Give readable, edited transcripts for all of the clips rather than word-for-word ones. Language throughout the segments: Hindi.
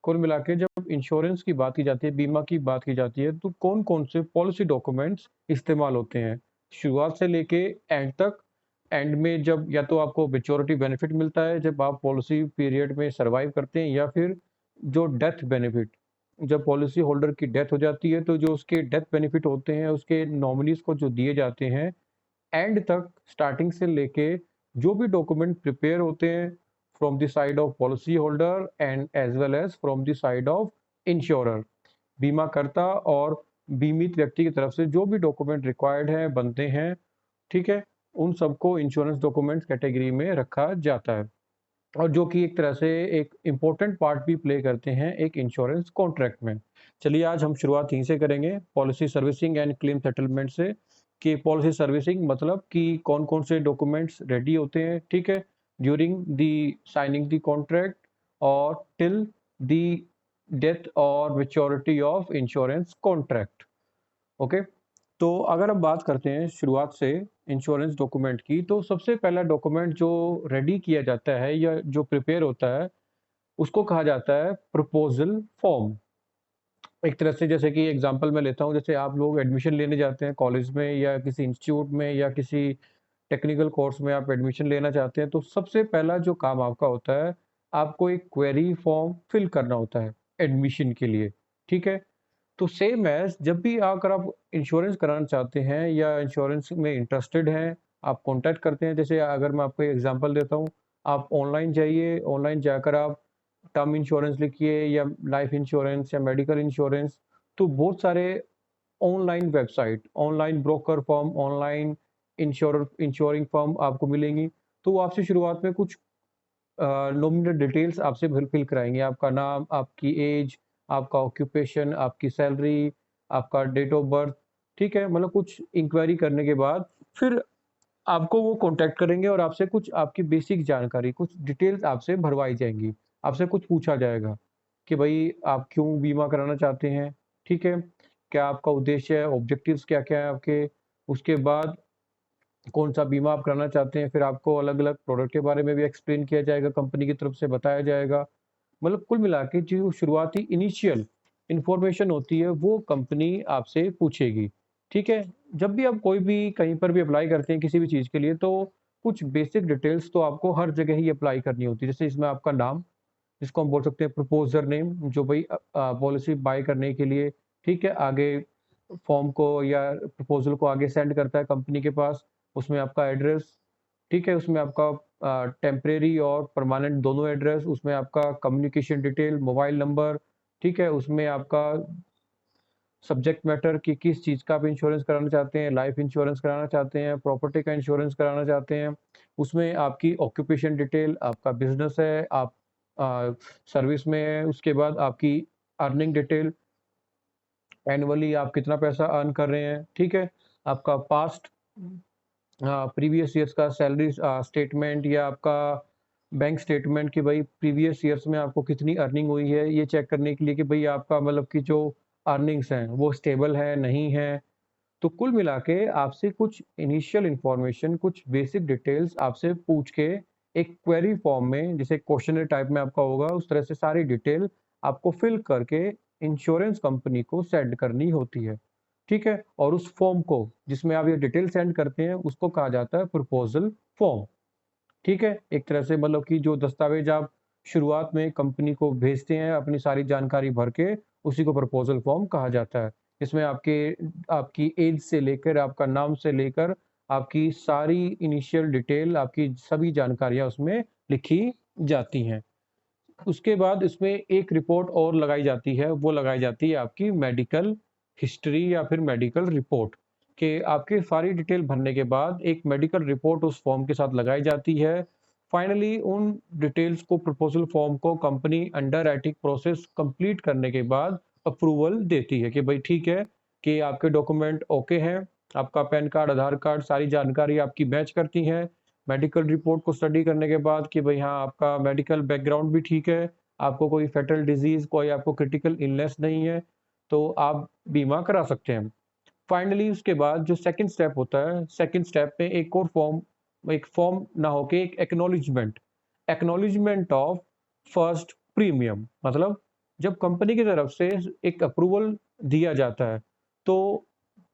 कुल मिला के जब इंश्योरेंस की बात की जाती है, बीमा की बात की जाती है, तो कौन-कौन से पॉलिसी डॉक्यूमेंट्स इस्तेमाल होते हैं? शुरुआत से लेके एंड तक, एंड में जब या तो आपको मैच्योरिटी बेनिफिट मिलता है, जब आप पॉलिसी पीरियड में सर्वाइव करते हैं, या फिर जो डेथ बेनिफिट, जब पॉलिसी होल्डर की डेथ हो जाती है, तो जो उसके डेथ बेनिफिट होते हैं, उसके नॉमिनीज़ को जो दिए जाते हैं, एंड तक स्टार्टिंग से लेके जो भी डॉक्यूमेंट प्रिपेयर होते हैं from the side of policy holder and as well as from the side of insurer, बीमा करता और बीमित व्यक्ति की तरफ से जो भी डॉक्यूमेंट रिक्वायर्ड है बनते हैं, ठीक है, उन सबको इंश्योरेंस डॉक्यूमेंट्स कैटेगरी में रखा जाता है, और जो कि एक तरह से एक इम्पोर्टेंट पार्ट भी प्ले करते हैं एक इंश्योरेंस कॉन्ट्रैक्ट में। चलिए आज हम शुरुआत यहीं से करेंगे policy servicing and claim settlement से, कि पॉलिसी सर्विसिंग मतलब कि कौन-कौन से डॉक्यूमेंट्स रेडी होते हैं, ठीक है, during the signing the contract और टिल द डेथ और maturity of insurance contract. Okay, तो अगर हम बात करते हैं शुरुआत से इंश्योरेंस डॉक्यूमेंट की, तो सबसे पहला डॉक्यूमेंट जो रेडी किया जाता है या जो प्रिपेयर होता है, उसको कहा जाता है प्रपोजल फॉर्म। एक तरह से जैसे कि एग्जांपल मैं लेता हूँ, जैसे आप लोग एडमिशन लेने जाते हैं कॉलेज में या किसी इंस्टीट्यूट में या किसी टेक्निकल कोर्स में आप एडमिशन लेना चाहते हैं, तो सबसे पहला जो काम आपका होता है, आपको एक क्वेरी फॉर्म फिल करना होता है एडमिशन के लिए, ठीक है? तो सेम एज़ जब भी अगर आप इंश्योरेंस कराना चाहते हैं या इंश्योरेंस में इंटरेस्टेड हैं, आप कॉन्टैक्ट करते हैं। जैसे अगर मैं आपको एग्ज़ाम्पल देता हूँ, आप ऑनलाइन जाइए, ऑनलाइन जाकर आप टर्म इंश्योरेंस लिखिए या लाइफ इंश्योरेंस या मेडिकल इंश्योरेंस, तो बहुत सारे online website, online broker firm, online ensuring firm आपको मिलेंगी। तो वो आपसे शुरुआत में कुछ नॉमिनल डिटेल्स आपसे फिल कराएँगे, आपका नाम, आपकी एज, आपका ऑक्यूपेशन, आपकी सैलरी, आपका डेट ऑफ बर्थ, ठीक है? मतलब कुछ इंक्वायरी करने के बाद फिर आपको वो कॉन्टैक्ट करेंगे और आपसे कुछ आपकी बेसिक जानकारी, कुछ डिटेल्स आपसे भरवाई जाएँगी। आपसे कुछ पूछा जाएगा कि भई आप क्यों बीमा कराना चाहते हैं, ठीक है? क्या आपका उद्देश्य है, ऑब्जेक्टिव्स क्या-क्या हैं आपके? उसके बाद कौन-सा बीमा आप कराना चाहते हैं, फिर आपको अलग-अलग प्रोडक्ट के बारे में भी एक्सप्लेन किया जाएगा, कंपनी की तरफ से बताया जाएगा। मतलब कुल मिला के जो शुरुआती इनिशियल इन्फॉर्मेशन होती है, वो कंपनी आपसे पूछेगी, ठीक है? जब भी आप कोई भी कहीं पर भी अप्लाई करते हैं किसी भी चीज़ के लिए, तो कुछ बेसिक डिटेल्स तो आपको हर जगह ही अप्लाई करनी होती है। जैसे इसमें आपका नाम, जिसको हम बोल सकते हैं प्रपोज़र नेम, जो भई पॉलिसी बाय करने के लिए, ठीक है, आगे फॉर्म को या प्रपोज़ल को आगे सेंड करता है कंपनी के पास। उसमें आपका एड्रेस, ठीक है, उसमें आपका टेम्परेरी और परमानेंट दोनों एड्रेस, उसमें आपका कम्युनिकेशन डिटेल, मोबाइल नंबर, ठीक है, उसमें आपका सब्जेक्ट मैटर कि किस चीज़ का आप इंश्योरेंस कराना चाहते हैं, लाइफ इंश्योरेंस कराना चाहते हैं, प्रॉपर्टी का इंश्योरेंस कराना चाहते हैं। उसमें आपकी ऑक्यूपेशन डिटेल, आपका बिज़नेस है, आप सर्विस में हैं, उसके बाद आपकी अर्निंग डिटेल, एनुअली आप कितना पैसा अर्न कर रहे हैं, ठीक है? आपका पास्ट प्रीवियस ईयर्स का सैलरी स्टेटमेंट या आपका बैंक स्टेटमेंट कि भाई प्रीवियस ईयर्स में आपको कितनी अर्निंग हुई है, ये चेक करने के लिए कि भाई आपका मतलब कि जो अर्निंग्स हैं वो स्टेबल है नहीं है। तो कुल मिला के आपसे कुछ इनिशियल इन्फॉर्मेशन, कुछ बेसिक डिटेल्स आपसे पूछ के एक क्वेरी फॉर्म में, जैसे क्वेश्चनर टाइप में आपका होगा, उस तरह से सारी डिटेल आपको फिल करके इंश्योरेंस कंपनी को सेंड करनी होती है, ठीक है? और उस फॉर्म को जिसमें आप ये डिटेल सेंड करते हैं, उसको कहा जाता है प्रपोजल फॉर्म, ठीक है? एक तरह से मतलब कि जो दस्तावेज आप शुरुआत में कंपनी को भेजते हैं अपनी सारी जानकारी भर के, उसी को प्रपोजल फॉर्म कहा जाता है। इसमें आपकी एज से लेकर, आपका नाम से लेकर, आपकी सारी इनिशियल डिटेल, आपकी सभी जानकारियाँ उसमें लिखी जाती हैं। उसके बाद इसमें एक रिपोर्ट और लगाई जाती है, वो लगाई जाती है आपकी मेडिकल हिस्ट्री या फिर मेडिकल रिपोर्ट, कि आपकी सारी डिटेल भरने के बाद एक मेडिकल रिपोर्ट उस फॉर्म के साथ लगाई जाती है। फाइनली उन डिटेल्स को, प्रपोज़ल फॉर्म को कंपनी अंडरराइटिंग प्रोसेस कंप्लीट करने के बाद अप्रूवल देती है कि भई ठीक है, कि आपके डॉक्यूमेंट ओके हैं, आपका पैन कार्ड, आधार कार्ड, सारी जानकारी आपकी मैच करती हैं। मेडिकल रिपोर्ट को स्टडी करने के बाद कि भई हाँ, आपका मेडिकल बैकग्राउंड भी ठीक है, आपको कोई फेटल डिज़ीज़, कोई आपको क्रिटिकल इलनेस नहीं है, तो आप बीमा करा सकते हैं। फाइनली उसके बाद जो सेकंड स्टेप होता है, सेकंड स्टेप में एक फॉर्म ना होके एक acknowledgement, acknowledgement of first premium, मतलब जब कंपनी की तरफ से एक अप्रूवल दिया जाता है, तो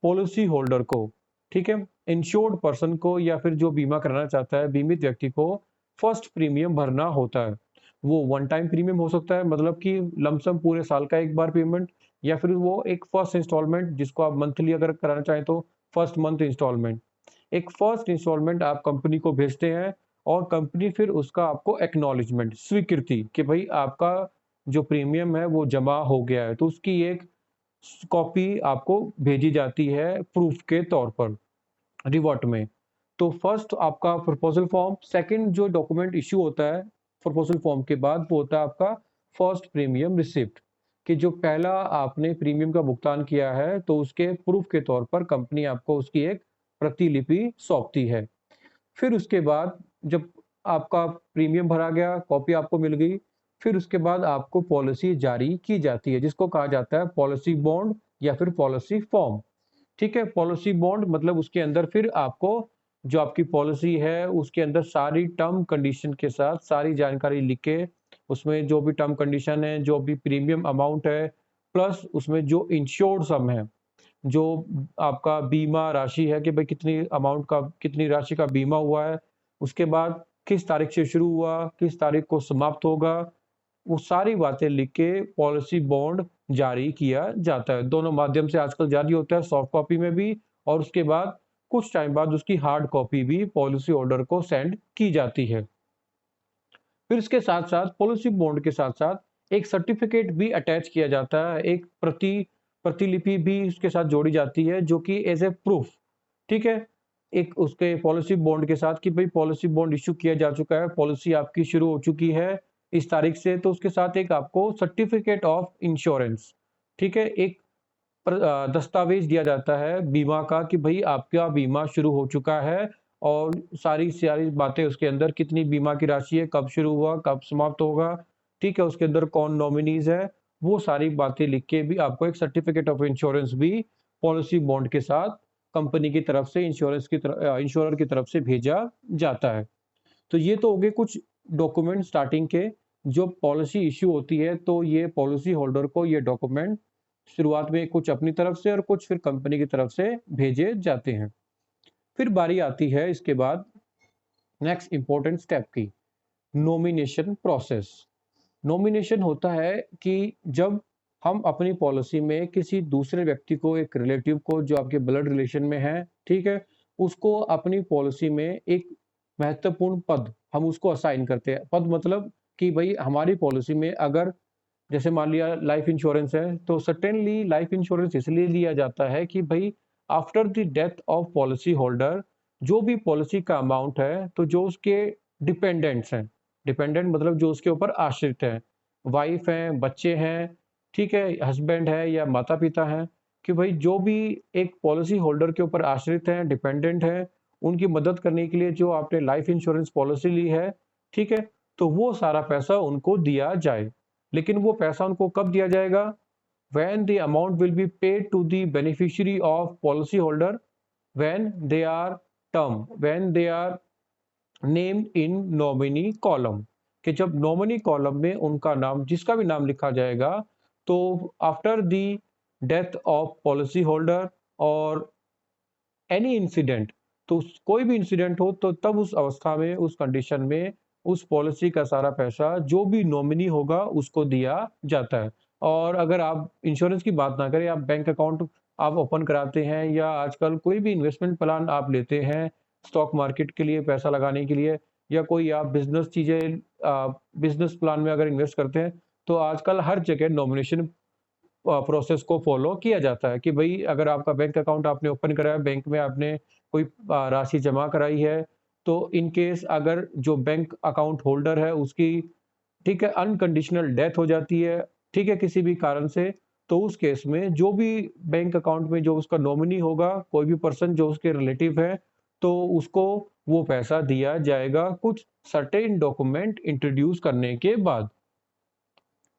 पॉलिसी होल्डर को, ठीक है, इंश्योर्ड पर्सन को या फिर जो बीमा कराना चाहता है, बीमित व्यक्ति को फर्स्ट प्रीमियम भरना होता है। वो वन टाइम प्रीमियम हो सकता है, मतलब कि लमसम पूरे साल का एक बार पेमेंट, या फिर वो एक फर्स्ट इंस्टॉलमेंट जिसको आप मंथली अगर कराना चाहें तो फर्स्ट मंथ इंस्टॉलमेंट। एक फर्स्ट इंस्टॉलमेंट आप कंपनी को भेजते हैं और कंपनी फिर उसका आपको एक्नॉलेजमेंट, स्वीकृति कि भाई आपका जो प्रीमियम है वो जमा हो गया है, तो उसकी एक कॉपी आपको भेजी जाती है प्रूफ के तौर पर रिवर्ट में। तो फर्स्ट आपका प्रपोजल फॉर्म, सेकंड जो डॉक्यूमेंट इश्यू होता है प्रपोजल फॉर्म के बाद वो होता है आपका फर्स्ट प्रीमियम रिसिप्ट, कि जो पहला आपने प्रीमियम का भुगतान किया है तो उसके प्रूफ के तौर पर कंपनी आपको उसकी एक प्रतिलिपि सौंपती है। फिर उसके बाद जब आपका प्रीमियम भरा गया, कॉपी आपको मिल गई, फिर उसके बाद आपको पॉलिसी जारी की जाती है, जिसको कहा जाता है पॉलिसी बॉन्ड या फिर पॉलिसी फॉर्म। ठीक है? पॉलिसी बॉन्ड मतलब उसके अंदर फिर आपको जो आपकी पॉलिसी है, उसके अंदर सारी टर्म कंडीशन के साथ सारी जानकारी लिख के, उसमें जो भी टर्म कंडीशन है, जो भी प्रीमियम अमाउंट है, प्लस उसमें जो इंश्योर्ड सम है, जो आपका बीमा राशि है कि भाई कितनी अमाउंट का, कितनी राशि का बीमा हुआ है, उसके बाद किस तारीख से शुरू हुआ, किस तारीख को समाप्त होगा, वो सारी बातें लिख के पॉलिसी बॉन्ड जारी किया जाता है। दोनों माध्यम से आजकल जारी होता है, सॉफ्ट कॉपी में भी, और उसके बाद कुछ टाइम बाद उसकी हार्ड कॉपी भी पॉलिसी होल्डर को सेंड की जाती है। फिर इसके साथ-साथ पॉलिसी बॉन्ड के साथ-साथ एक सर्टिफिकेट भी अटैच किया जाता है, एक प्रतिलिपि भी उसके साथ जोड़ी जाती है जो कि एज़ ए प्रूफ, ठीक है? एक उसके पॉलिसी बॉन्ड के साथ कि भई पॉलिसी बॉन्ड इश्यू किया जा चुका है, पॉलिसी आपकी शुरू हो चुकी है इस तारीख से, तो उसके साथ एक आपको सर्टिफिकेट ऑफ इंश्योरेंस, ठीक है? एक दस्तावेज़ दिया जाता है बीमा का कि भई आपका बीमा शुरू हो चुका है, और सारी सारी बातें उसके अंदर, कितनी बीमा की राशि है, कब शुरू हुआ, कब समाप्त होगा, ठीक है? उसके अंदर कौन नॉमिनीज़ है, वो सारी बातें लिख के भी आपको एक सर्टिफिकेट ऑफ इंश्योरेंस भी पॉलिसी बॉन्ड के साथ कंपनी की तरफ से इंश्योरर की तरफ से भेजा जाता है। तो ये तो हो गए कुछ डॉक्यूमेंट स्टार्टिंग के, जो पॉलिसी इश्यू होती है तो ये पॉलिसी होल्डर को ये डॉक्यूमेंट शुरुआत में कुछ अपनी तरफ से और कुछ फिर कंपनी की तरफ से भेजे जाते हैं। फिर बारी आती है इसके बाद नेक्स्ट इंपॉर्टेंट स्टेप की, नॉमिनेशन प्रोसेस। नॉमिनेशन होता है कि जब हम अपनी पॉलिसी में किसी दूसरे व्यक्ति को, एक रिलेटिव को जो आपके ब्लड रिलेशन में है, ठीक है? उसको अपनी पॉलिसी में एक महत्वपूर्ण पद हम उसको असाइन करते हैं। पद मतलब कि भई हमारी पॉलिसी में अगर जैसे मान लिया लाइफ इंश्योरेंस है, तो सर्टेनली लाइफ इंश्योरेंस इसलिए लिया जाता है कि भई after the death of policy holder, जो भी पॉलिसी का अमाउंट है, तो जो उसके डिपेंडेंट्स हैं, डिपेंडेंट मतलब जो उसके ऊपर आश्रित हैं, वाइफ हैं, बच्चे हैं, ठीक है, हस्बैंड है या माता-पिता हैं, कि भई जो भी एक पॉलिसी होल्डर के ऊपर आश्रित हैं, डिपेंडेंट हैं, उनकी मदद करने के लिए जो आपने लाइफ इंश्योरेंस पॉलिसी ली है, ठीक है? तो वो सारा पैसा उनको दिया जाए। लेकिन वो पैसा उनको कब दिया जाएगा? When the amount will be paid to the beneficiary of policy holder when they are when they are named in nominee column, कि जब नॉमिनी कॉलम में उनका नाम, जिसका भी नाम लिखा जाएगा, तो after the death of policy holder और एनी इंसिडेंट, तो कोई भी इंसिडेंट हो तो तब उस अवस्था में, उस कंडीशन में उस पॉलिसी का सारा पैसा जो भी नॉमिनी होगा उसको दिया जाता है। और अगर आप इंश्योरेंस की बात ना करें, आप बैंक अकाउंट आप ओपन कराते हैं या आजकल कोई भी इन्वेस्टमेंट प्लान आप लेते हैं स्टॉक मार्केट के लिए पैसा लगाने के लिए, या कोई आप बिजनेस प्लान में अगर इन्वेस्ट करते हैं, तो आजकल हर जगह नॉमिनेशन प्रोसेस को फॉलो किया जाता है कि भई अगर आपका बैंक अकाउंट आपने ओपन कराया, बैंक में आपने कोई राशि जमा कराई है, तो इन केस अगर जो बैंक अकाउंट होल्डर है उसकी, ठीक है, अनकंडीशनल डेथ हो जाती है, ठीक है, किसी भी कारण से, तो उस केस में जो भी बैंक अकाउंट में जो उसका नॉमिनी होगा, कोई भी पर्सन जो उसके रिलेटिव है, तो उसको वो पैसा दिया जाएगा कुछ सर्टेन डॉक्यूमेंट इंट्रोड्यूस करने के बाद।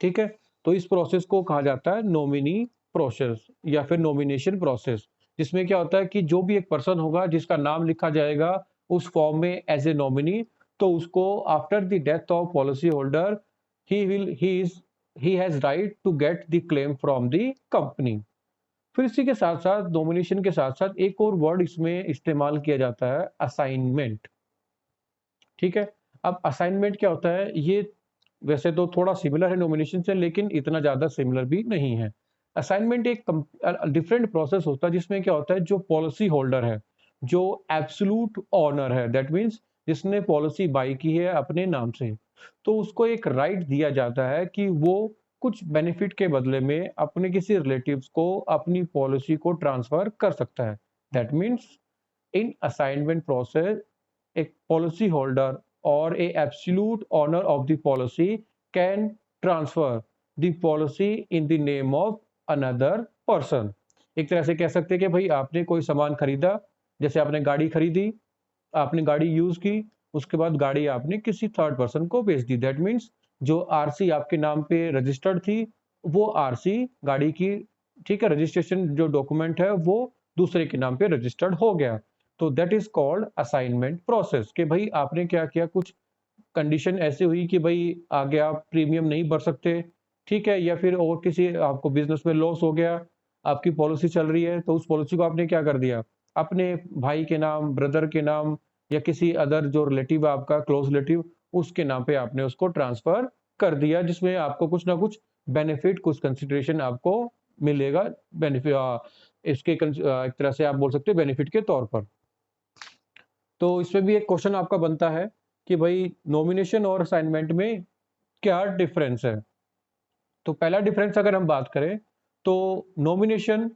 ठीक है? तो इस प्रोसेस को कहा जाता है नॉमिनी प्रोसेस या फिर नॉमिनेशन प्रोसेस, जिसमें क्या होता है कि जो भी एक पर्सन होगा जिसका नाम लिखा जाएगा उस फॉर्म में एज़ ए नॉमिनी, तो उसको after the death of policy holder he is he has right to get the claim from the company. फिर इसी के साथ साथ नॉमिनेशन के साथ साथ एक और वर्ड इसमें इस्तेमाल किया जाता है, असाइनमेंट। ठीक है, अब असाइनमेंट क्या होता है, ये वैसे तो थोड़ा सिमिलर है नॉमिनेशन से, लेकिन इतना ज़्यादा सिमिलर भी नहीं है। असाइनमेंट एक डिफरेंट प्रोसेस होता है, जिसमें क्या होता है, जो पॉलिसी होल्डर है, जो एब्सोल्यूट ओनर है, दैट मीन्स जिसने पॉलिसी बाई की है अपने नाम से, तो उसको एक राइट दिया जाता है कि वो कुछ बेनिफिट के बदले में अपने किसी रिलेटिव्स को अपनी पॉलिसी को ट्रांसफर कर सकता है। That means in assignment process, a policy holder or a absolute owner of the policy can transfer the policy in the name of another person। एक तरह से कह सकते हैं कि भाई आपने कोई सामान खरीदा, जैसे आपने गाड़ी खरीदी, आपने गाड़ी यूज की, उसके बाद गाड़ी आपने किसी थर्ड पर्सन को बेच दी, दैट मीन्स जो आरसी आपके नाम पे रजिस्टर्ड थी, वो आरसी गाड़ी की, ठीक है, रजिस्ट्रेशन जो डॉक्यूमेंट है वो दूसरे के नाम पे रजिस्टर्ड हो गया। तो that is called assignment process, कि भाई आपने क्या किया, कुछ कंडीशन ऐसी हुई कि भाई आगे आप प्रीमियम नहीं भर सकते, ठीक है, या फिर और किसी आपको बिजनेस में लॉस हो गया, आपकी पॉलिसी चल रही है, तो उस पॉलिसी को आपने क्या कर दिया, अपने भाई के नाम, ब्रदर के नाम, या किसी अदर जो रिलेटिव है आपका क्लोज रिलेटिव, उसके नाम पे आपने उसको ट्रांसफर कर दिया, जिसमें आपको कुछ ना कुछ बेनिफिट, कुछ कंसिडरेशन आपको मिलेगा, बेनिफिट इसके एक तरह से आप बोल सकते हो बेनिफिट के तौर पर। तो इसमें भी एक क्वेश्चन आपका बनता है कि भाई नॉमिनेशन और असाइनमेंट में क्या डिफरेंस है। तो पहला डिफरेंस अगर हम बात करें, तो नॉमिनेशन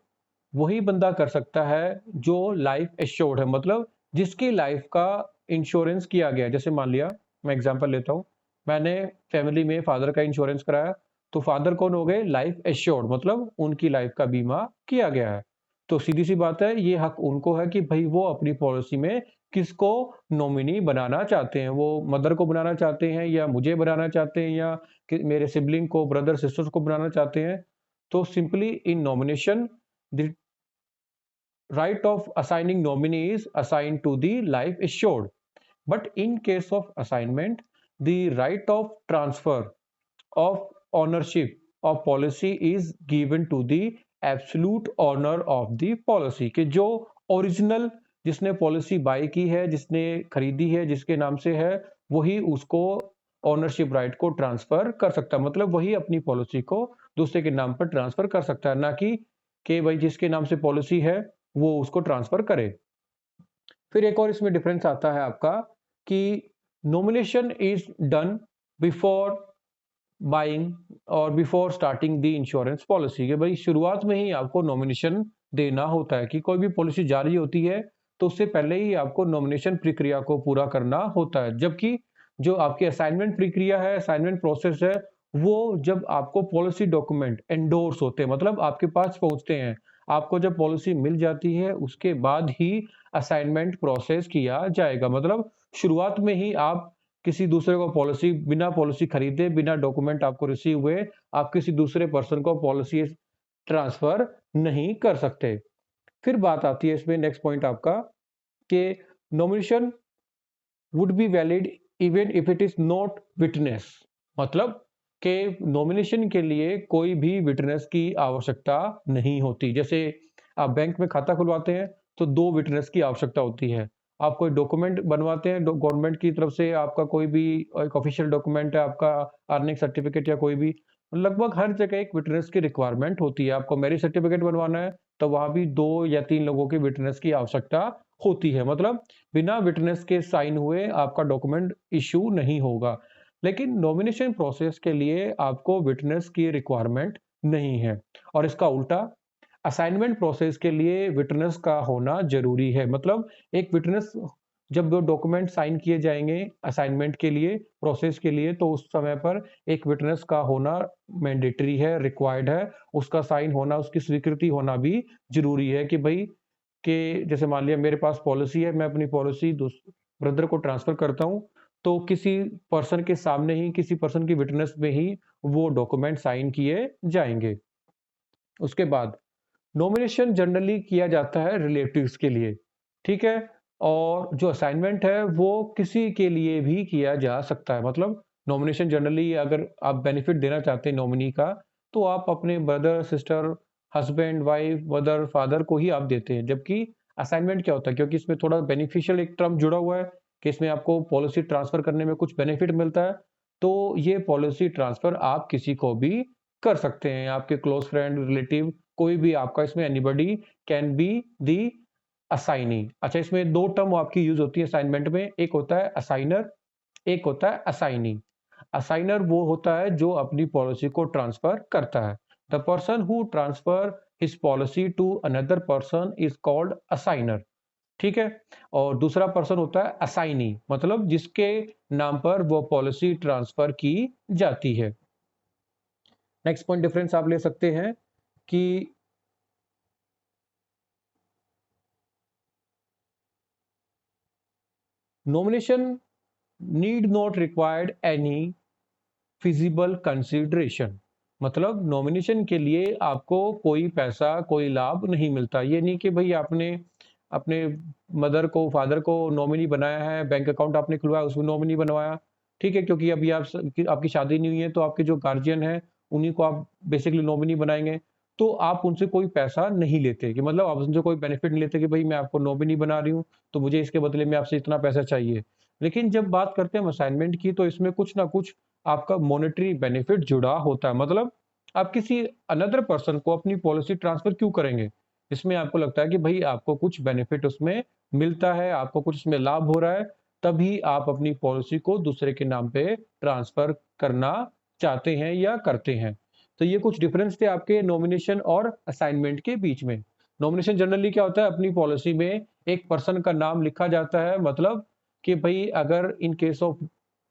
वही बंदा कर सकता है जो लाइफ एश्योर्ड है, मतलब जिसकी लाइफ का इंश्योरेंस किया गया है। जैसे मान लिया, मैं एग्जांपल लेता हूँ, मैंने फैमिली में फादर का इंश्योरेंस कराया, तो फादर कौन हो गए, लाइफ एश्योर्ड, मतलब उनकी लाइफ का बीमा किया गया है। तो सीधी सी बात है, ये हक उनको है कि भाई वो अपनी पॉलिसी में किसको नॉमिनी बनाना चाहते हैं, वो मदर को बनाना चाहते हैं, या मुझे बनाना चाहते हैं, या मेरे सिबलिंग को, ब्रदर सिस्टर्स को बनाना चाहते हैं। तो simply in nomination, the right of assigning nominee is assigned to the life assured, but in case of assignment, the right of transfer of ownership of policy is given to the absolute owner of the policy, कि जो ओरिजिनल जिसने पॉलिसी बाई की है, जिसने खरीदी है, जिसके नाम से है, वही उसको ओनरशिप राइट को ट्रांसफर कर सकता है, मतलब वही अपनी पॉलिसी को दूसरे के नाम पर ट्रांसफर कर सकता है, ना कि भाई जिसके नाम से पॉलिसी है वो उसको ट्रांसफर करे। फिर एक और इसमें डिफरेंस आता है आपका कि nomination is done before buying और before starting the insurance policy, कि भाई शुरुआत में ही आपको नॉमिनेशन देना होता है, कि कोई भी पॉलिसी जारी होती है तो उससे पहले ही आपको नॉमिनेशन प्रक्रिया को पूरा करना होता है। जबकि जो आपकी असाइनमेंट प्रक्रिया है, असाइनमेंट प्रोसेस है, वो जब आपको पॉलिसी डॉक्यूमेंट एंडोर्स होते हैं, मतलब आपके पास पहुंचते हैं, आपको जब पॉलिसी मिल जाती है, उसके बाद ही असाइनमेंट प्रोसेस किया जाएगा। मतलब शुरुआत में ही आप किसी दूसरे को पॉलिसी, बिना पॉलिसी खरीदे, बिना डॉक्यूमेंट आपको रिसीव हुए, आप किसी दूसरे पर्सन को पॉलिसी ट्रांसफर नहीं कर सकते। फिर बात आती है इसमें नेक्स्ट पॉइंट आपका, कि nomination would be valid even if it is not witness, मतलब कि नॉमिनेशन के लिए कोई भी विटनेस की आवश्यकता नहीं होती। जैसे आप बैंक में खाता खुलवाते हैं तो 2 विटनेस की आवश्यकता होती है। आप कोई डॉक्यूमेंट बनवाते हैं गवर्नमेंट की तरफ से, आपका कोई भी एक ऑफिशियल डॉक्यूमेंट है, आपका अर्निंग सर्टिफिकेट या कोई भी, लगभग हर जगह एक विटनेस की रिक्वायरमेंट होती है। आपको मैरिज सर्टिफिकेट बनवाना है तो वहां भी 2 या 3 लोगों के विटनेस की आवश्यकता होती है, मतलब बिना विटनेस के साइन हुए आपका डॉक्यूमेंट इशू नहीं होगा। लेकिन नॉमिनेशन प्रोसेस के लिए आपको विटनेस की रिक्वायरमेंट नहीं है, और इसका उल्टा असाइनमेंट प्रोसेस के लिए विटनेस का होना जरूरी है। मतलब एक विटनेस, जब वो डॉक्यूमेंट साइन किए जाएंगे असाइनमेंट के लिए, प्रोसेस के लिए, तो उस समय पर एक विटनेस का होना मैंडेटरी है, रिक्वायर्ड है, उसका साइन होना, उसकी स्वीकृति होना भी जरूरी है। कि भाई, कि जैसे मान लिया मेरे पास पॉलिसी है, मैं अपनी पॉलिसी ब्रदर को ट्रांसफर करता हूँ, तो किसी पर्सन के सामने ही, किसी पर्सन की विटनेस में ही वो डॉक्यूमेंट साइन किए जाएंगे। उसके बाद नॉमिनेशन जनरली किया जाता है रिलेटिव्स के लिए, ठीक है, और जो असाइनमेंट है वो किसी के लिए भी किया जा सकता है। मतलब नॉमिनेशन जनरली अगर आप बेनिफिट देना चाहते हैं नॉमिनी का, तो आप अपने brother, sister, husband, wife, mother, father को ही आप देते हैं। जबकि असाइनमेंट क्या होता है, क्योंकि इसमें थोड़ा बेनिफिशियल एक टर्म जुड़ा हुआ है कि इसमें आपको पॉलिसी ट्रांसफर करने में कुछ बेनिफिट मिलता है, तो ये पॉलिसी ट्रांसफर आप किसी को भी कर सकते हैं। आपके क्लोज फ्रेंड, रिलेटिव, कोई भी आपका इसमें anybody can be the assignee. अच्छा, इसमें 2 टर्म आपकी यूज़ होती है असाइनमेंट में, एक होता है असाइनर, एक होता है असाइनी। असाइनर वो होता है जो अपनी पॉलिसी को ट्रांसफर करता है। The person who transfer his policy to another person is called assigner. ठीक है? और दूसरा पर्सन होता है असाइनी, मतलब जिसके नाम पर वो पॉलिसी ट्रांसफर की जाती है। नेक्स्ट पॉइंट डिफरेंस आप ले सकते हैं कि nomination need not required any feasible consideration. मतलब नॉमिनेशन के लिए आपको कोई पैसा, कोई लाभ नहीं मिलता। ये नहीं कि भाई आपने अपने मदर को, फादर को नॉमिनी बनाया है, बैंक अकाउंट आपने खुलवाया, उसमें नॉमिनी बनवाया, ठीक है? क्योंकि अभी आपकी शादी नहीं हुई है, तो आपके जो गार्जियन हैं, उन्हीं को आप बेसिकली नॉमिनी बनाएँगे। तो आप उनसे कोई पैसा नहीं लेते, कि मतलब आप उनसे कोई बेनिफिट नहीं लेते कि भाई मैं आपको नॉमिनी बना रही हूँ, तो मुझे इसके बदले में आपसे इतना पैसा चाहिए। लेकिन जब बात करते हैं हम असाइनमेंट की, तो इसमें कुछ ना कुछ आपका मॉनेटरी बेनिफिट जुड़ा होता है। मतलब आप किसी अनदर पर्सन को अपनी पॉलिसी ट्रांसफर क्यों करेंगे? इसमें आपको लगता है कि भाई आपको कुछ बेनिफिट उसमें मिलता है, आपको कुछ उसमें लाभ हो रहा है, तभी आप अपनी पॉलिसी को दूसरे के नाम पे ट्रांसफर करना चाहते हैं या करते हैं। तो ये कुछ डिफरेंस थे आपके नॉमिनेशन और असाइनमेंट के बीच में। नॉमिनेशन जनरली क्या होता है, अपनी पॉलिसी में एक पर्सन का नाम लिखा जाता है, मतलब कि भाई अगर in case of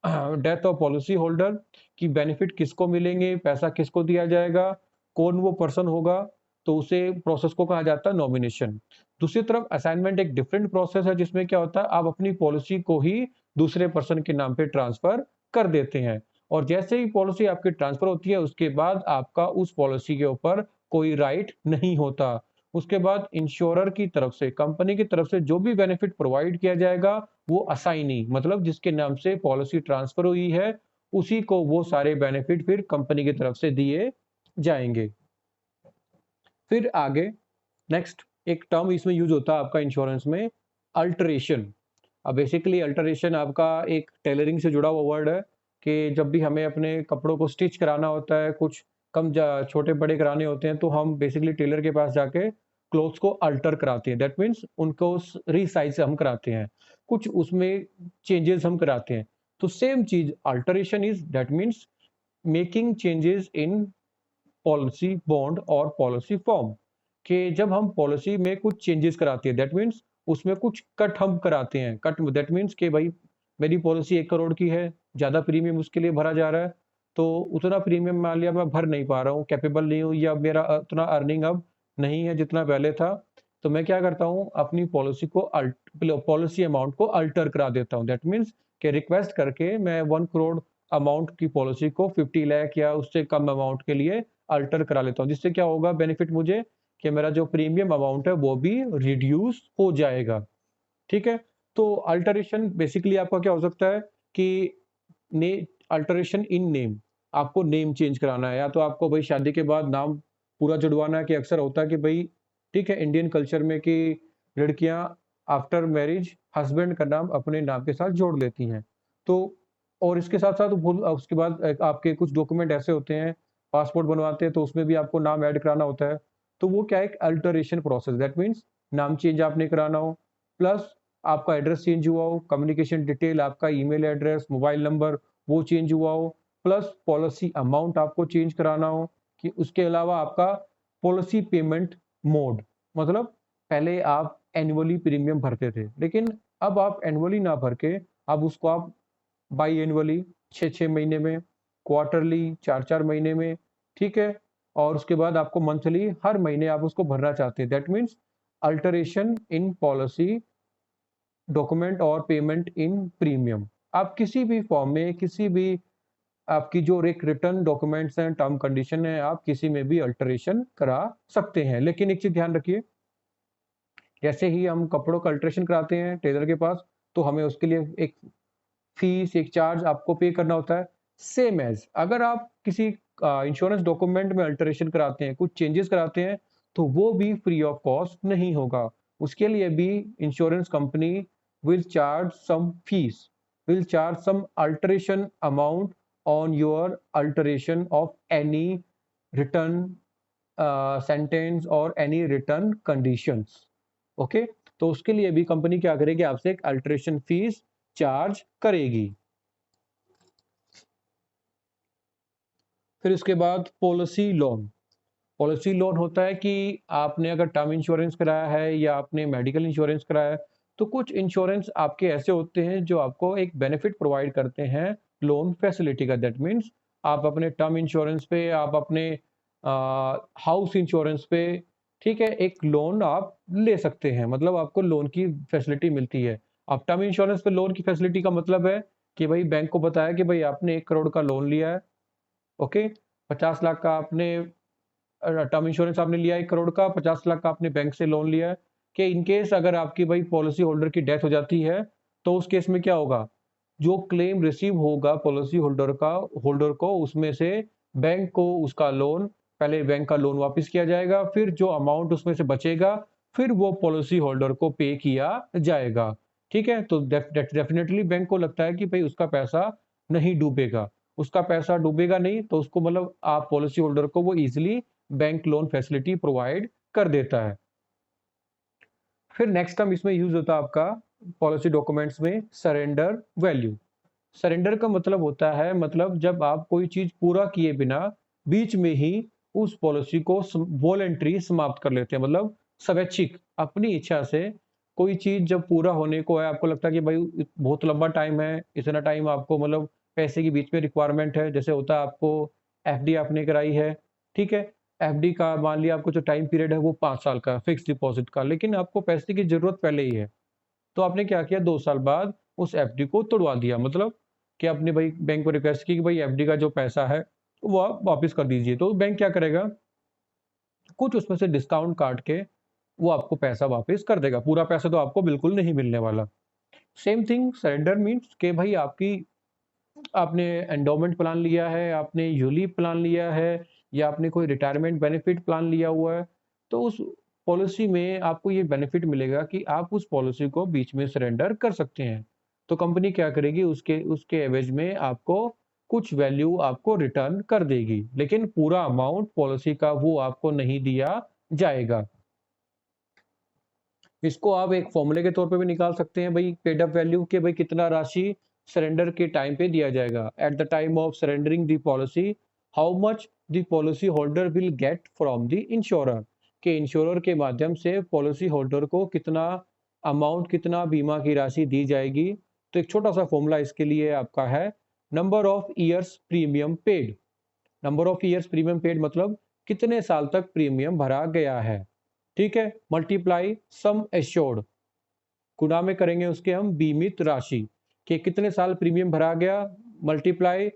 death of policy holder की बेनिफिट किसको मिलेंगे, पैसा किसको दिया जाएगा, कौन वो पर्सन होगा, तो उसे प्रोसेस को कहा जाता है नॉमिनेशन। दूसरी तरफ असाइनमेंट एक डिफरेंट प्रोसेस है, जिसमें क्या होता है, आप अपनी पॉलिसी को ही दूसरे पर्सन के नाम पे ट्रांसफर कर देते हैं, और जैसे ही पॉलिसी आपकी ट्रांसफर होती है, उसके बाद आपका उस पॉलिसी के ऊपर कोई राइट नहीं होता। उसके बाद इंश्योरर की तरफ से, कंपनी की तरफ से जो भी बेनिफिट प्रोवाइड किया जाएगा, वो असाइनी, मतलब जिसके नाम से पॉलिसी ट्रांसफर हुई है, उसी को वो सारे बेनिफिट फिर कंपनी की तरफ से दिए जाएंगे। फिर आगे नेक्स्ट एक टर्म इसमें यूज होता है आपका इंश्योरेंस में, अल्टरेशन। अब बेसिकली अल्टरेशन आपका एक टेलरिंग से जुड़ा हुआ वर्ड है, कि जब भी हमें अपने कपड़ों को स्टिच कराना होता है, कुछ कम छोटे बड़े कराने होते हैं, तो हम बेसिकली टेलर के पास जाके क्लोथ्स को अल्टर कराते हैं। दैट मीन्स उनको रीसाइज हम कराते हैं, कुछ उसमें चेंजेस हम कराते हैं। तो सेम चीज alteration is, that means making changes in policy bond और पॉलिसी फॉर्म, कि जब हम पॉलिसी में कुछ चेंजेस कराते हैं, दैट मीन्स उसमें कुछ कट हम कराते हैं। कट दैट मीन्स कि भाई मेरी पॉलिसी 1 करोड़ की है, ज़्यादा प्रीमियम उसके लिए भरा जा रहा है, तो उतना प्रीमियम मान लिया मैं भर नहीं पा रहा हूँ, कैपेबल नहीं हूँ, या मेरा उतना अर्निंग अब नहीं है जितना पहले था, तो मैं क्या करता हूँ, अपनी पॉलिसी को पॉलिसी अमाउंट को अल्टर करा देता हूँ। दैट मीन्स कि रिक्वेस्ट करके मैं 1 करोड़ अमाउंट की पॉलिसी को 50 लाख या उससे कम अमाउंट के लिए अल्टर करा लेता हूँ, जिससे क्या होगा बेनिफिट मुझे, कि मेरा जो प्रीमियम अमाउंट है वो भी रिड्यूस हो जाएगा। ठीक है? तो अल्टरेशन बेसिकली आपका क्या हो सकता है कि ने अल्टरेशन इन नेम, आपको नेम चेंज कराना है, या तो आपको भाई शादी के बाद नाम पूरा जुड़वाना है, कि अक्सर होता है कि भाई ठीक है, इंडियन कल्चर में कि लड़कियां आफ्टर मैरिज हस्बैंड का नाम अपने नाम के साथ जोड़ लेती हैं। तो और इसके साथ साथ उसके बाद आपके कुछ डॉक्यूमेंट ऐसे होते हैं, पासपोर्ट बनवाते हैं, तो उसमें भी आपको नाम ऐड कराना होता है। तो वो क्या है, एक अल्टरेशन प्रोसेस, दैट मीन्स नाम चेंज आपने कराना हो, प्लस आपका एड्रेस चेंज हुआ हो, कम्युनिकेशन डिटेल, आपका ईमेल एड्रेस, मोबाइल नंबर वो चेंज हुआ हो, प्लस पॉलिसी अमाउंट आपको चेंज कराना हो, कि उसके अलावा आपका पॉलिसी पेमेंट मोड, मतलब पहले आप एनुअली प्रीमियम भरते थे, लेकिन अब आप एनुअली ना भर के, अब उसको आप बाई एनुअली 6-6 महीने में, क्वार्टरली 4-4 महीने में, ठीक है? और उसके बाद आपको मंथली हर महीने आप उसको भरना चाहते हैं। That means alteration in policy document और पेमेंट इन प्रीमियम। आप किसी भी फॉर्म में, किसी भी आपकी जो एक रिटर्न डॉक्यूमेंट्स हैं, टर्म कंडीशन है, आप किसी में भी अल्टरेशन करा सकते हैं। लेकिन एक चीज ध्यान रखिए, जैसे ही हम कपड़ों का अल्टरेशन कराते हैं टेलर के पास, तो हमें उसके लिए एक फीस, एक चार्ज आपको पे करना होता है। सेम एज अगर आप किसी इंश्योरेंस डॉक्यूमेंट में अल्टरेशन कराते हैं, कुछ चेंजेस कराते हैं, तो वो भी फ्री ऑफ कॉस्ट नहीं होगा। उसके लिए भी insurance company will charge some fees, will charge some alteration amount on your alteration of any return sentence और एनी रिटर्न कंडीशंस। ओके, तो उसके लिए भी कंपनी क्या करेगी, आपसे एक अल्टरेशन फीस चार्ज करेगी। फिर उसके बाद पॉलिसी लोन। पॉलिसी लोन होता है कि आपने अगर टर्म इंश्योरेंस कराया है या आपने मेडिकल इंश्योरेंस कराया है, तो कुछ इंश्योरेंस आपके ऐसे होते हैं जो आपको एक बेनिफिट प्रोवाइड करते हैं लोन फैसिलिटी का। दैट मीन्स आप अपने टर्म इंश्योरेंस पे, आप अपने हाउस इंश्योरेंस पे, ठीक है, एक लोन आप ले सकते हैं, मतलब आपको लोन की फैसिलिटी मिलती है। अब टर्म इंश्योरेंस पे लोन की फैसिलिटी का मतलब है कि भाई बैंक को बताया कि भाई आपने 1 करोड़ का लोन लिया है, ओके, 50 लाख का आपने टर्म इंश्योरेंस आपने लिया 1 करोड़ का, 50 लाख का आपने बैंक से लोन लिया है कि इन केस अगर आपकी भाई पॉलिसी होल्डर की डेथ हो जाती है, तो उस केस में क्या होगा, जो क्लेम रिसीव होगा पॉलिसी होल्डर को उसमें से बैंक को उसका लोन, पहले बैंक का लोन वापस किया जाएगा, फिर जो अमाउंट उसमें से बचेगा फिर वो पॉलिसी होल्डर को पे किया जाएगा। ठीक है, तो डेफिनेटली बैंक को लगता है कि भाई उसका पैसा नहीं डूबेगा, उसका पैसा डूबेगा नहीं, तो उसको मतलब आप पॉलिसी होल्डर को वो easily bank loan facility provide कर देता है। फिर नेक्स्ट टर्म इसमें यूज होता है आपका पॉलिसी डॉक्यूमेंट्स में सरेंडर वैल्यू। सरेंडर का मतलब होता है, मतलब जब आप कोई चीज पूरा किए बिना बीच में ही उस पॉलिसी को वॉलेंट्री समाप्त कर लेते हैं, मतलब स्वैच्छिक अपनी इच्छा से कोई चीज जब पूरा होने को है, आपको लगता है कि भाई बहुत लंबा टाइम है, इतना टाइम आपको मतलब पैसे की बीच में रिक्वायरमेंट है, जैसे होता है आपको एफडी आपने कराई है, ठीक है, एफडी का मान लिया आपको जो टाइम पीरियड है वो 5 साल का फिक्स डिपॉजिट का, लेकिन आपको पैसे की जरूरत पहले ही है, तो आपने क्या किया, 2 साल बाद उस एफडी को तोड़वा दिया, मतलब कि आपने भाई बैंक को रिक्वेस्ट की कि भाई एफडी का जो पैसा है वो आप वापस कर दीजिए, तो बैंक क्या करेगा, कुछ उसमें से डिस्काउंट काट के वो आपको पैसा वापस कर देगा, पूरा पैसा तो आपको बिल्कुल नहीं मिलने वाला। सेम थिंग सरेंडर मीन्स कि भाई आपकी, आपने एंडोमेंट प्लान लिया है, आपने यूलिप प्लान लिया है, या आपने कोई रिटायरमेंट बेनिफिट प्लान लिया हुआ है, तो उस पॉलिसी में आपको ये बेनिफिट मिलेगा कि आप उस पॉलिसी को बीच में सरेंडर कर सकते हैं। तो कंपनी क्या करेगी, उसके उसके एवज में आपको कुछ वैल्यू आपको रिटर्न कर देगी, लेकिन पूरा अमाउंट पॉलिसी का वो आपको नहीं दिया जाएगा। इसको आप एक फॉर्मूले के तौर पे भी निकाल सकते हैं भाई, पेड अप वैल्यू के भाई कितना राशि सरेंडर के टाइम पे दिया जाएगा, at the time of surrendering the policy how much the policy holder will get from the insurer, के इंश्योरर के माध्यम से पॉलिसी होल्डर को कितना अमाउंट, कितना बीमा की राशि दी जाएगी। तो एक छोटा सा फॉर्मूला इसके लिए आपका है, number of years premium paid. Number of years premium paid मतलब कितने साल तक प्रीमियम भरा गया है, ठीक है, मल्टीप्लाई सम एश्योर्ड, गुणा में करेंगे उसके हम बीमित राशि, कि कितने साल प्रीमियम भरा गया, मल्टीप्लाई,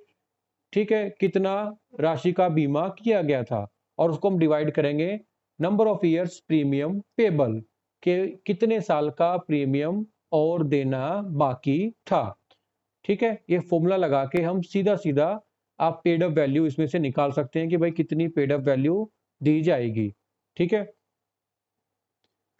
ठीक है, कितना राशि का बीमा किया गया था, और उसको हम डिवाइड करेंगे number of years premium payable, के कितने साल का प्रीमियम और देना बाकी था। ठीक है, ये फॉर्मूला लगा के हम सीधा सीधा आप पेड अप वैल्यू इसमें से निकाल सकते हैं कि भाई कितनी पेड अप वैल्यू दी जाएगी। ठीक है,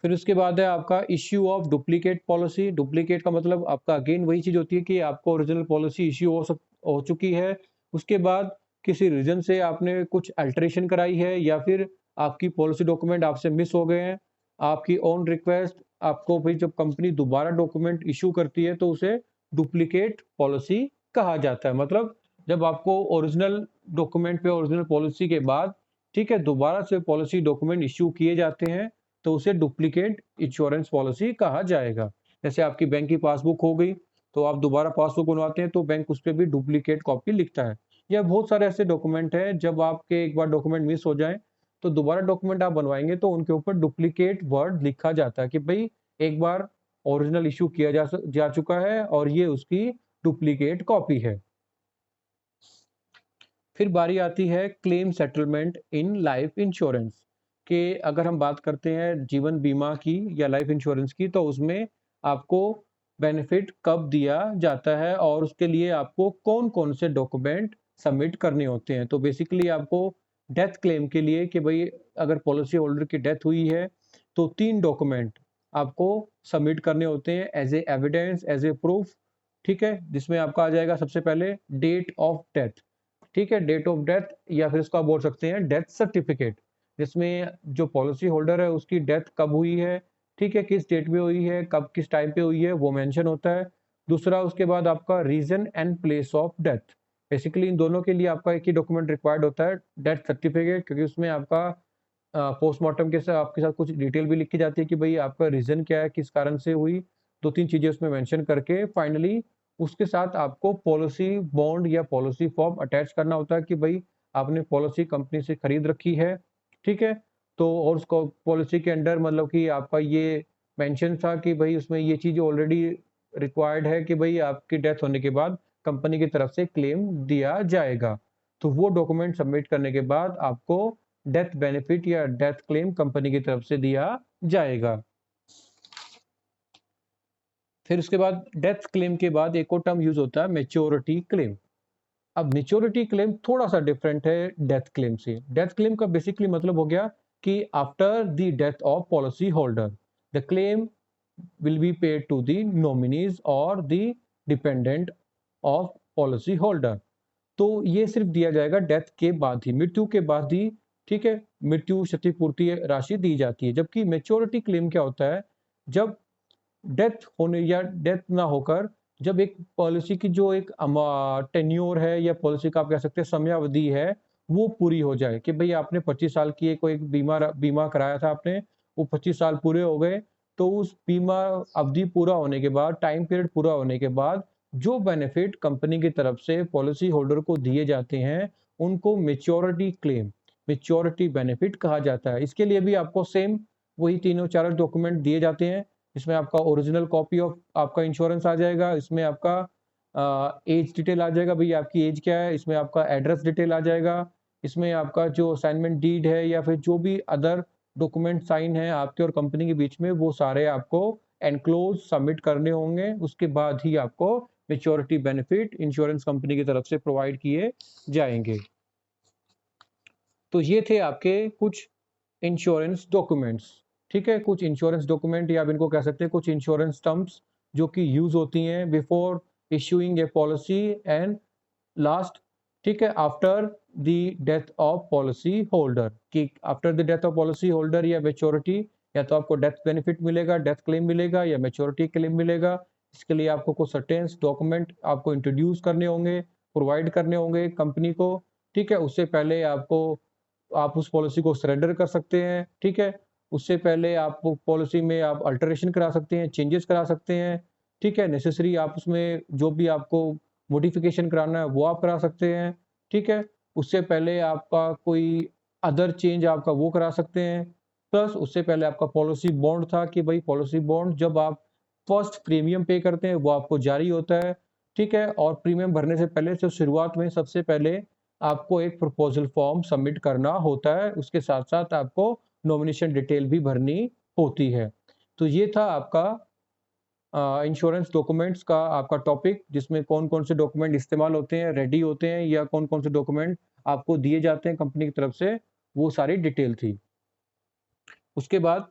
फिर उसके बाद है आपका issue of duplicate policy. Duplicate का मतलब आपका अगेन वही चीज होती है कि आपको ओरिजिनल पॉलिसी इश्यू हो चुकी है, उसके बाद किसी रीजन से आपने कुछ अल्टरेशन कराई है, या फिर आपकी पॉलिसी डॉक्यूमेंट आपसे मिस हो गए हैं, आपकी ऑन रिक्वेस्ट आपको भाई जब कंपनी दोबारा डॉक्यूमेंट इश्यू करती है तो उसे डुप्लीकेट पॉलिसी कहा जाता है। मतलब जब आपको ओरिजिनल डॉक्यूमेंट पे ओरिजिनल पॉलिसी के बाद, ठीक है, दोबारा से पॉलिसी डॉक्यूमेंट इश्यू किए जाते हैं, तो उसे डुप्लीकेट इंश्योरेंस पॉलिसी कहा जाएगा। जैसे आपकी बैंक की पासबुक हो गई, तो आप दोबारा पासबुक बनवाते हैं तो बैंक उस पर भी डुप्लीकेट कॉपी लिखता है। या बहुत सारे ऐसे डॉक्यूमेंट हैं, जब आपके एक बार डॉक्यूमेंट मिस हो जाए तो दोबारा डॉक्यूमेंट आप बनवाएंगे तो उनके ऊपर डुप्लीकेट वर्ड लिखा जाता है कि भाई एक बार ओरिजिनल इशू किया जा चुका है और ये उसकी डुप्लीकेट कॉपी है। फिर बारी आती है claim settlement in life insurance, के अगर हम बात करते हैं जीवन बीमा की या लाइफ इंश्योरेंस की, तो उसमें आपको बेनिफिट कब दिया जाता है और उसके लिए आपको कौन-कौन से डॉक्यूमेंट सबमिट करने होते हैं। तो बेसिकली आपको डेथ क्लेम के लिए कि भई अगर पॉलिसी होल्डर की डेथ हुई है, तो 3 डॉक्यूमेंट आपको सबमिट करने होते हैं as a evidence, as a proof, ठीक है? जिसमें आपका आ जाएगा सबसे पहले डेट ऑफ डेथ, ठीक है? डेट ऑफ डेथ या फिर इसको आप बोल सकते हैं डेथ सर्टिफिकेट, जिसमें जो पॉलिसी होल्डर है उसकी डेथ कब हुई है, ठीक है? किस डेट में हुई है, कब किस टाइम पे हुई है, वो मेंशन होता है। दूसरा उसके बाद आपका reason and place of death. Basically इन दोनों के लिए आपका एक ही डॉक्यूमेंट रिक्वायर्ड होता है, डेथ सर्टिफिकेट, क्योंकि उसमें आपका पोस्टमार्टम के साथ आपके साथ कुछ डिटेल भी लिखी जाती है कि भई आपका रीज़न क्या है, किस कारण से हुई, 2-3 चीज़ें उसमें मेंशन करके फाइनली उसके साथ आपको पॉलिसी बॉन्ड या पॉलिसी फॉर्म अटैच करना होता है कि भई आपने पॉलिसी कंपनी से खरीद रखी है, ठीक है? तो और उसको पॉलिसी के अंडर मतलब कि आपका ये मेंशन था कि भई उसमें ये चीज़ ऑलरेडी रिक्वायर्ड है कि भई आपकी डेथ होने के बाद कंपनी की तरफ से क्लेम दिया जाएगा। तो वो डॉक्यूमेंट सबमिट करने के बाद आपको डेथ बेनिफिट या डेथ क्लेम कंपनी की तरफ से दिया जाएगा। फिर उसके बाद डेथ क्लेम के बाद एक और टर्म यूज़ होता है मैच्योरिटी क्लेम। अब मैच्योरिटी क्लेम थोड़ा-सा डिफरेंट है डेथ क्लेम से। डेथ क्लेम का बेसिकली मतलब हो गया कि after the death of policy holder, the claim will be paid to the nominees और the dependent of policy holder. तो ये सिर्फ दिया जाएगा डेथ के बाद ही, मृत्यु के बाद ही, ठीक है? मृत्यु क्षतिपूर्ति राशि दी जाती है। जबकि मैच्योरिटी क्लेम क्या होता है, जब डेथ होने या डेथ ना होकर जब एक पॉलिसी की जो एक टेन्योर है या पॉलिसी का आप कह सकते हैं समयावधि है, वो पूरी हो जाए कि भई आपने 25 साल की कोई एक बीमा कराया था आपने, वो 25 साल पूरे हो गए, तो उस बीमा अवधि पूरा होने के बाद, टाइम पीरियड पूरा होने के बाद, जो बेनिफिट कंपनी की तरफ से पॉलिसी होल्डर को दिए जाते हैं, उनको मैच्योरिटी क्लेम, मैच्योरिटी बेनिफिट कहा जाता है। इसके लिए भी आपको सेम वही तीनों चारों डॉक्यूमेंट दिए जाते हैं। इसमें आपका ओरिजिनल कॉपी ऑफ आपका इंश्योरेंस आ जाएगा, इसमें आपका एज डिटेल आ जाएगा, भई आपकी एज क्या है, इसमें आपका एड्रेस डिटेल आ जाएगा, इसमें आपका जो असाइनमेंट डीड है या फिर जो भी अदर डॉक्यूमेंट साइन है आपके और कंपनी के बीच में, वो सारे आपको एनक्लोज़ सबमिट करने होंगे। उसके बाद ही आपको मैच्योरिटी बेनिफिट इंश्योरेंस कंपनी की तरफ से प्रोवाइड किए जाएँगे। तो ये थे आपके कुछ इंश्योरेंस डॉक्यूमेंट्स, ठीक है? कुछ इंश्योरेंस डॉक्यूमेंट या आप इनको कह सकते हैं कुछ इंश्योरेंस टर्म्स जो कि यूज़ होती हैं before issuing a policy and last, ठीक है? After the death of policy holder, कि after the death of policy holder या मैच्योरिटी, या तो आपको डेथ बेनिफिट मिलेगा, डेथ क्लेम मिलेगा या मैच्योरिटी क्लेम मिलेगा। इसके लिए आपको कुछ सर्टेन्स डॉक्यूमेंट आपको इंट्रोड्यूस करने होंगे, प्रोवाइड करने होंगे कंपनी को, ठीक है? उससे पहले आपको आप उस पॉलिसी को सरेंडर कर सकते हैं, ठीक है? उससे पहले आप पॉलिसी में आप अल्टरेशन करा सकते हैं, चेंजेस करा सकते हैं, ठीक है? नेसेसरी आप उसमें जो भी आपको मॉडिफ़िकेशन कराना है, वो आप करा सकते हैं, ठीक है? उससे पहले आपका कोई अदर चेंज आपका वो करा सकते हैं। प्लस उससे पहले आपका पॉलिसी बॉन्ड था कि भई पॉलिसी बॉन्ड जब आप फर्स्ट प्रीमियम पे करते हैं, वो आपको जारी होता है, ठीक है? और प्रीमियम भरने से पहले जो शुरुआत में सबसे पहले आपको एक प्रपोज़ल फॉर्म सबमिट करना होता है, उसके साथ-साथ आपको नॉमिनेशन डिटेल भी भरनी होती है। तो ये था आपका इंश्योरेंस डॉक्यूमेंट्स का आपका टॉपिक, जिसमें कौन-कौन से डॉक्यूमेंट इस्तेमाल होते हैं, रेडी होते हैं या कौन-कौन से डॉक्यूमेंट आपको दिए जाते हैं कंपनी की तरफ से, वो सारी डिटेल थी। उसके बाद